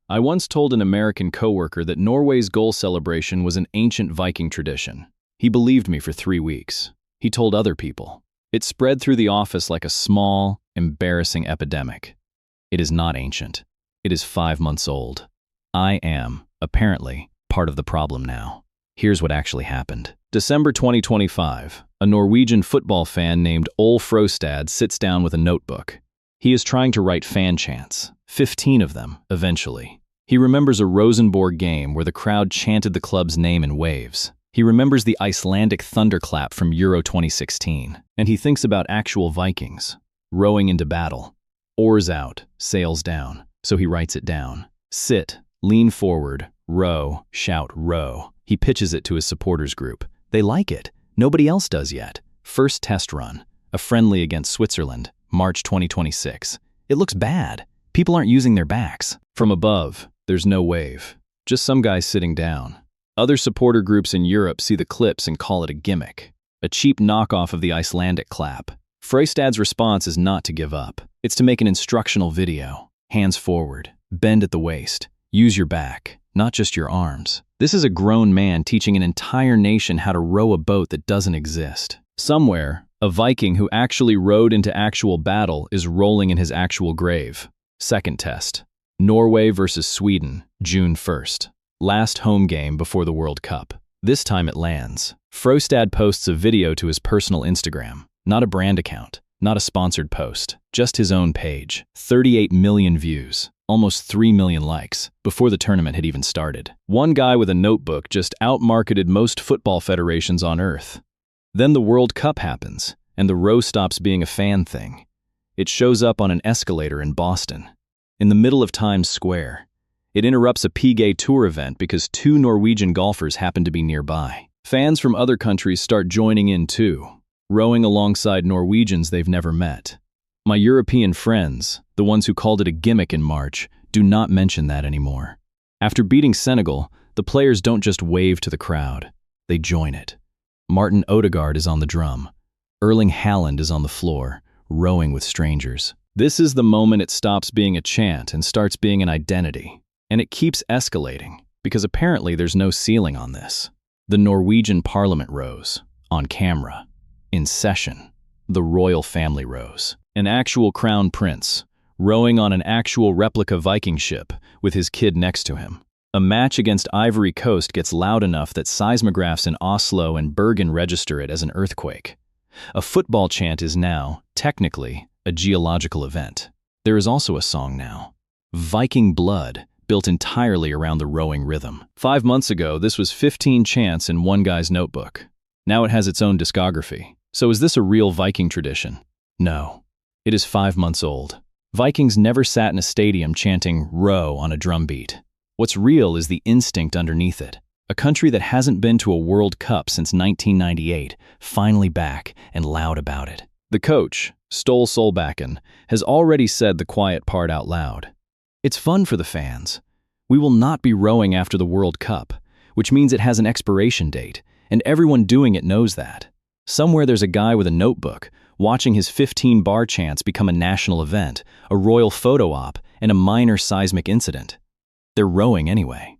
I once told an American coworker that Norway's goal celebration was an ancient Viking tradition. He believed me for 3 weeks. He told other people. It spread through the office like a small, embarrassing epidemic. It is not ancient. It is 5 months old. I am, apparently, part of the problem now. Here's what actually happened. December 2025, a Norwegian football fan named Ole Frostad sits down with a notebook. He is trying to write fan chants, 15 of them, eventually. He remembers a Rosenborg game where the crowd chanted the club's name in waves. He remembers the Icelandic thunderclap from Euro 2016, and he thinks about actual Vikings, rowing into battle. Oars out, sails down, so he writes it down. Sit, lean forward, row, shout, row. He pitches it to his supporters group. They like it. Nobody else does yet. First test run, a friendly against Switzerland, March 2026. It looks bad. People aren't using their backs. From above, there's no wave, just some guys sitting down. Other supporter groups in Europe see the clips and call it a gimmick, a cheap knockoff of the Icelandic clap. Frostad's response is not to give up. It's to make an instructional video. Hands forward, bend at the waist, use your back, not just your arms. This is a grown man teaching an entire nation how to row a boat that doesn't exist. Somewhere, a Viking who actually rowed into actual battle is rolling in his actual grave. Second test. Norway versus Sweden, June 1st. Last home game before the World Cup. This time it lands. Frostad posts a video to his personal Instagram. Not a brand account, not a sponsored post, just his own page. 38 million views, almost 3 million likes, before the tournament had even started. One guy with a notebook just outmarketed most football federations on Earth. Then the World Cup happens, and the row stops being a fan thing. It shows up on an escalator in Boston, in the middle of Times Square. It interrupts a PGA Tour event because 2 Norwegian golfers happen to be nearby. Fans from other countries start joining in too, rowing alongside Norwegians they've never met. My European friends, the ones who called it a gimmick in March, do not mention that anymore. After beating Senegal, the players don't just wave to the crowd, they join it. Martin Odegaard is on the drum. Erling Haaland is on the floor, rowing with strangers. This is the moment it stops being a chant and starts being an identity. And it keeps escalating, because apparently there's no ceiling on this. The Norwegian Parliament rows, on camera, in session. The royal family rows. An actual crown prince, rowing on an actual replica Viking ship with his kid next to him. A match against Ivory Coast gets loud enough that seismographs in Oslo and Bergen register it as an earthquake. A football chant is now, technically, a geological event. There is also a song now. Viking Blood, built entirely around the rowing rhythm. 5 months ago, this was 15 chants in one guy's notebook. Now it has its own discography. So is this a real Viking tradition? No. It is 5 months old. Vikings never sat in a stadium chanting row on a drum beat. What's real is the instinct underneath it. A country that hasn't been to a World Cup since 1998, finally back and loud about it. The coach, Ståle Solbakken, has already said the quiet part out loud. It's fun for the fans. We will not be rowing after the World Cup, which means it has an expiration date, and everyone doing it knows that. Somewhere there's a guy with a notebook, watching his 15 bar chants become a national event, a royal photo op, and a minor seismic incident. They're rowing anyway.